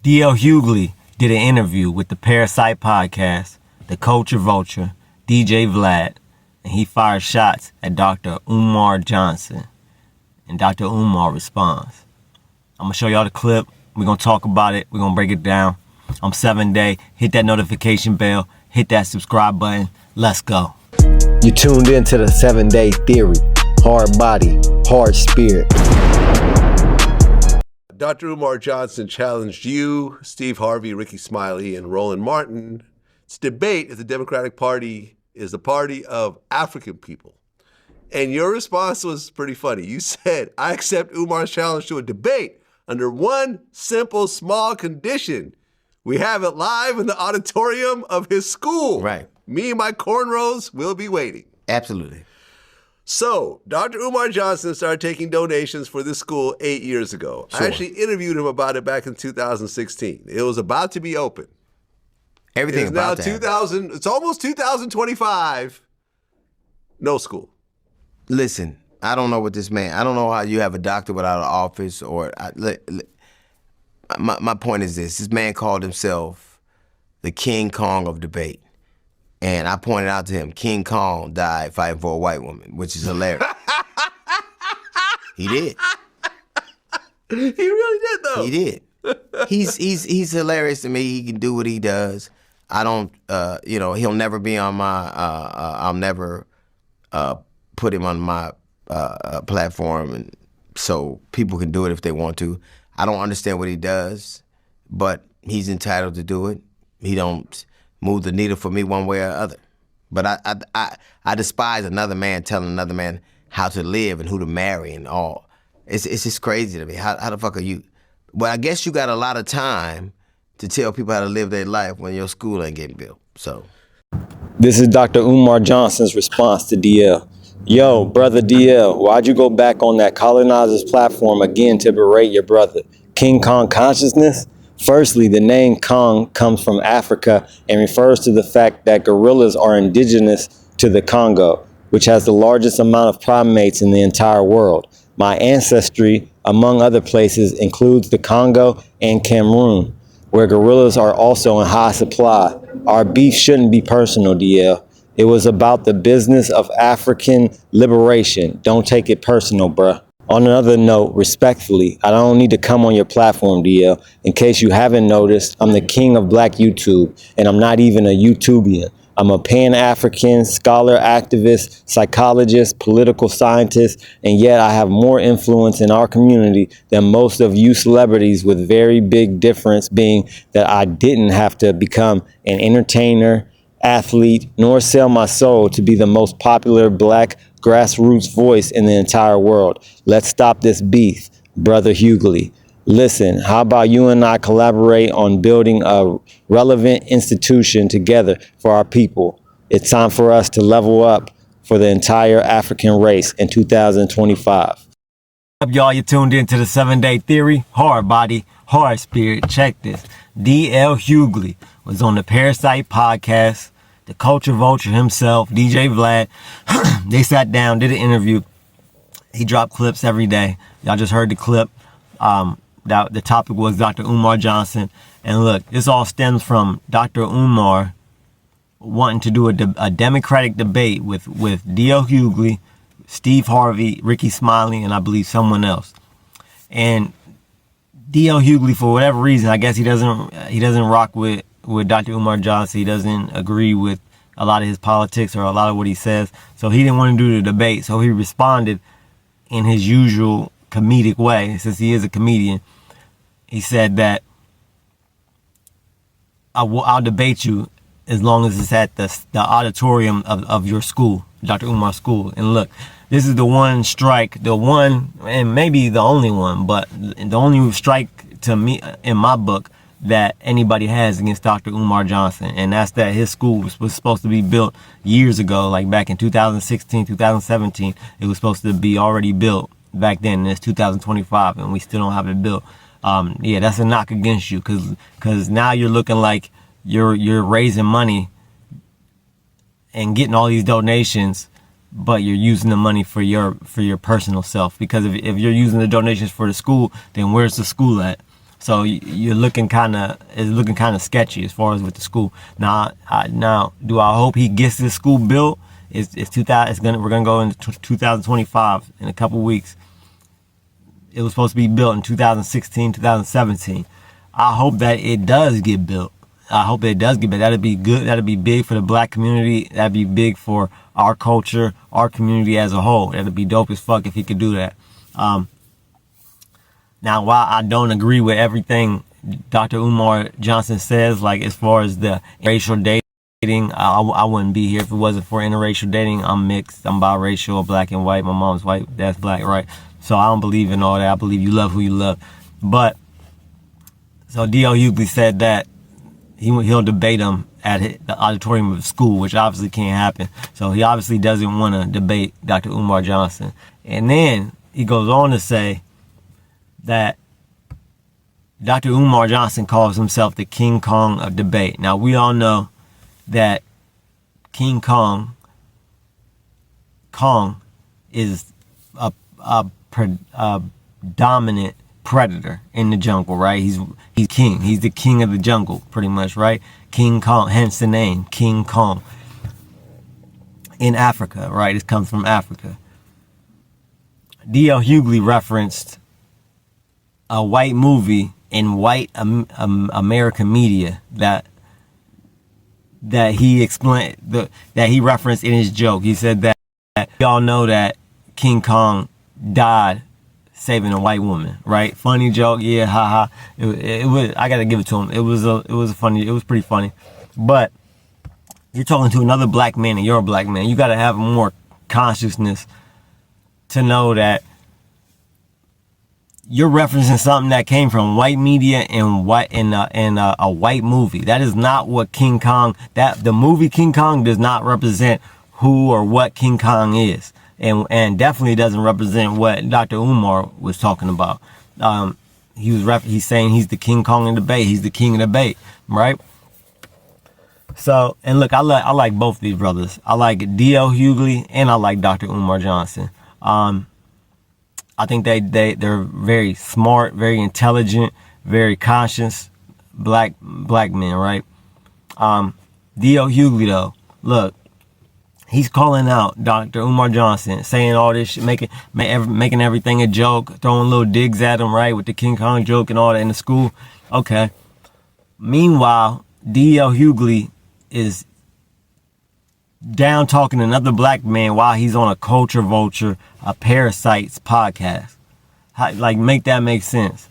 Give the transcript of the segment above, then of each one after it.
DL Hughley did an interview with the Parasite podcast, the Culture Vulture, DJ Vlad, and he fired shots at Dr. Umar Johnson. And Dr. Umar responds. I'm going to show y'all the clip. We're going to talk about it. We're going to break it down. I'm 7 Day. Hit that notification bell. Hit that subscribe button. Let's go. You tuned in to the 7 Day Theory. Hard body, hard spirit. Dr. Umar Johnson challenged you, Steve Harvey, Ricky Smiley, and Roland Martin to debate if the Democratic Party is the party of African people. And your response was pretty funny. You said, I accept Umar's challenge to a debate under one simple, small condition. We have it live in the auditorium of his school. Right. Me and my cornrows will be waiting. Absolutely. So, Dr. Umar Johnson started taking donations for this school 8 years ago. Sure. I actually interviewed him about it back in 2016. It was about to be open. Everything It's about now that. 2000. It's almost 2025. No school. Listen, I don't know what this man. I don't know how you have a doctor without an office. My point is this: this man called himself the King Kong of debate, and I pointed out to him, King Kong died fighting for a white woman, which is hilarious. He did. He really did, though. He did. He's hilarious to me. He can do what he does. I don't, he'll never be on my. I'll never put him on my platform, and so people can do it if they want to. I don't understand what he does, but he's entitled to do it. He don't move the needle for me one way or other. But I despise another man telling another man how to live and who to marry and all. It's just crazy to me. How the fuck are you? Well, I guess you got a lot of time to tell people how to live their life when your school ain't getting built. So This is Dr. Umar Johnson's response to DL. Yo, brother DL, why'd you go back on that colonizer's platform again to berate your brother? King Kong consciousness? Firstly, the name Kong comes from Africa and refers to the fact that gorillas are indigenous to the Congo, which has the largest amount of primates in the entire world. My ancestry, among other places, includes the Congo and Cameroon, where gorillas are also in high supply. Our beef shouldn't be personal, DL. It was about the business of African liberation. Don't take it personal, bruh. On another note, respectfully, I don't need to come on your platform, DL. In case you haven't noticed, I'm the king of Black YouTube, and I'm not even a YouTubian. I'm a Pan-African scholar, activist, psychologist, political scientist, and yet I have more influence in our community than most of you celebrities, with very big difference being that I didn't have to become an entertainer, athlete, nor sell my soul to be the most popular Black grassroots voice in the entire world. Let's stop this beef, brother Hughley. Listen, how about you and I collaborate on building a relevant institution together for our people? It's time for us to level up for the entire African race in 2025. What's up, y'all? You tuned in to the 7 Day Theory. Hard body, hard spirit. Check this. DL Hughley was on the Parasite podcast. The Culture Vulture himself, DJ Vlad, they sat down, did an interview. He dropped clips every day. Y'all just heard the clip. The topic was Dr. Umar Johnson. And look, this all stems from Dr. Umar wanting to do a democratic debate with DL Hughley, Steve Harvey, Ricky Smiley, and I believe someone else. And DL Hughley, for whatever reason, I guess he doesn't rock with Dr. Umar Johnson. He doesn't agree with a lot of his politics or a lot of what he says. So he didn't want to do the debate. So he responded in his usual comedic way, since he is a comedian. He said that I'll debate you as long as it's at the auditorium of your school, Dr. Umar's school. And look, this is the one strike, the one, and maybe the only one, but the only strike to me in my book that anybody has against Dr. Umar Johnson, and that's that his school was supposed to be built years ago, like back in 2016, 2017. It was supposed to be already built back then, and it's 2025, and we still don't have it built. Yeah, that's a knock against you, because now you're looking like you're raising money and getting all these donations, but you're using the money for your personal self. Because if you're using the donations for the school, then where's the school at? So you're looking kind of sketchy as far as with the school. Now, do I hope he gets this school built? We're gonna go into 2025 in a couple weeks. It was supposed to be built in 2016, 2017. I hope that it does get built. I hope it does get built. That'd be good. That'd be big for the black community. That'd be big for our culture, our community as a whole. That'd be dope as fuck if he could do that. Now, while I don't agree with everything Dr. Umar Johnson says, like as far as the racial dating, I wouldn't be here if it wasn't for interracial dating. I'm mixed. I'm biracial, black and white. My mom's white. That's black, right? So I don't believe in all that. I believe you love who you love. But, so DL Hughley said that he'll debate him at the auditorium of the school, which obviously can't happen. So he obviously doesn't want to debate Dr. Umar Johnson. And then he goes on to say that Dr. Umar Johnson calls himself the King Kong of debate. Now, we all know that King Kong is a dominant predator in the jungle, right? He's king. He's the king of the jungle, pretty much, right? King Kong, hence the name, King Kong. In Africa, right? It comes from Africa. DL Hughley referenced a white movie in white American media that he explained, that he referenced in his joke. He said that y'all know that King Kong died saving a white woman, right? Funny joke, yeah, haha. It was. I gotta give it to him. It was pretty funny. But you're talking to another black man, and you're a black man. You gotta have more consciousness to know that you're referencing something that came from white media and a white movie. That is not what King Kong. The movie King Kong does not represent who or what King Kong is. And definitely doesn't represent what Dr. Umar was talking about. He's saying he's the King Kong in debate. He's the king of debate, right? So, and look, I like both of these brothers. I like DL Hughley and I like Dr. Umar Johnson. I think they're very smart, very intelligent, very conscious black men, right? DL Hughley though, look. He's calling out Dr. Umar Johnson, saying all this shit, making everything a joke, throwing little digs at him, right, with the King Kong joke and all that in the school. Okay. Meanwhile, DL Hughley is down talking to another black man while he's on a Culture Vulture, a Parasites podcast. Make that make sense.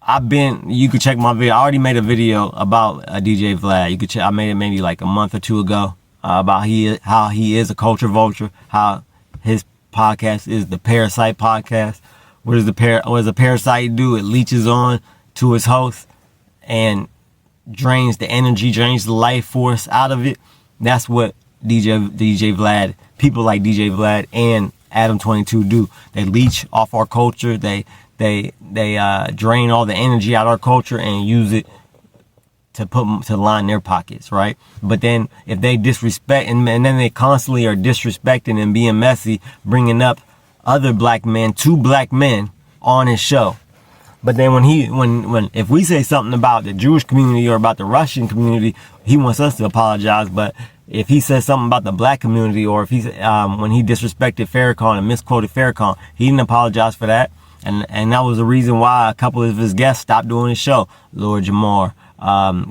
You could check my video. I already made a video about DJ Vlad. You could check. I made it maybe like a month or two ago. About how he is a culture vulture, how his podcast is the Parasite podcast. What does a parasite do? It leeches on to its host and drains the energy, drains the life force out of it. That's what DJ Vlad, people like DJ Vlad and Adam 22 do. They leech off our culture. They drain all the energy out of our culture and use it to line their pockets, right? But then if they disrespect and then they constantly are disrespecting and being messy, bringing up other black men, two black men on his show. But then when if we say something about the Jewish community or about the Russian community, he wants us to apologize. But if he says something about the black community, or if when he disrespected Farrakhan and misquoted Farrakhan, he didn't apologize for that. And that was the reason why a couple of his guests stopped doing his show. Lord Jamar,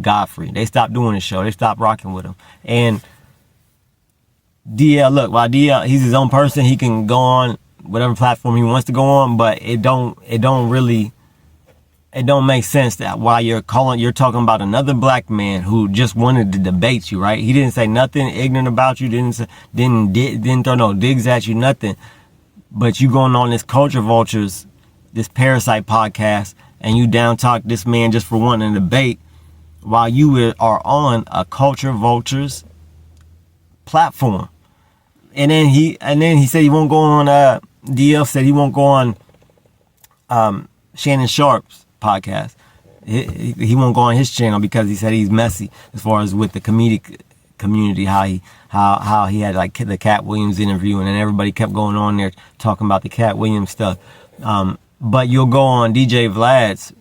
Godfrey, they stopped doing his show. They stopped rocking with him. And DL, look, while DL, he's his own person, he can go on whatever platform he wants to go on, but it don't make sense that while you're talking about another black man who just wanted to debate you, right? He didn't say nothing ignorant about you, didn't throw no digs at you, nothing. But you going on this Culture Vultures, this Parasite podcast, and you down talk this man just for wanting to debate while you are on a Culture Vultures platform. And then he said he won't go on DL said he won't go on Shannon Sharp's podcast. He won't go on his channel because he said he's messy as far as with the comedic community, how he had like the Cat Williams interview, and then everybody kept going on there talking about the Cat Williams stuff. But you'll go on DJ Vlad's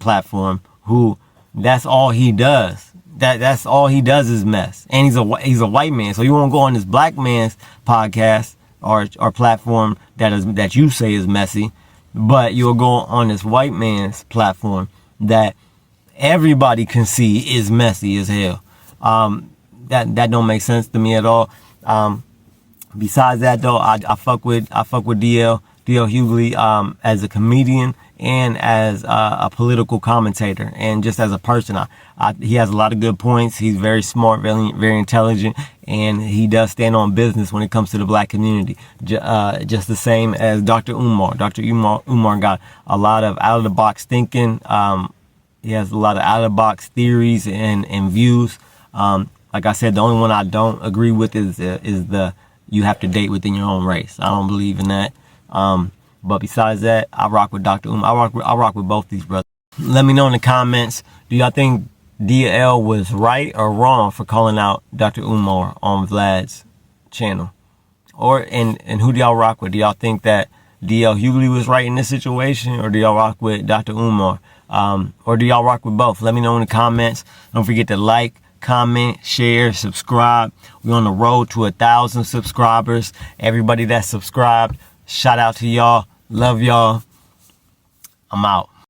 platform, who that's all he does. That's all he does is mess. And he's a white man. So you won't go on this black man's podcast or platform that you say is messy, but you'll go on this white man's platform that everybody can see is messy as hell. That don't make sense to me at all. Besides that though, I fuck with DL Hughley as a comedian and as a political commentator, and just as a person. He has a lot of good points. He's very smart, very intelligent, and he does stand on business when it comes to the black community. Just the same as Dr. Umar. Dr. Umar got a lot of out of the box thinking. He has a lot of out of the box theories and views. Like I said, the only one I don't agree with is the you have to date within your own race. I don't believe in that. But besides that, I rock with Dr. Umar. I rock with both these brothers. Let me know in the comments, do y'all think DL was right or wrong for calling out Dr. Umar on Vlad's channel? And who do y'all rock with? Do y'all think that DL Hughley was right in this situation, or do y'all rock with Dr. Umar? Or do y'all rock with both? Let me know in the comments. Don't forget to like, comment, share, subscribe. We're on the road to 1,000 subscribers. Everybody that's subscribed, shout out to y'all. Love y'all. I'm out.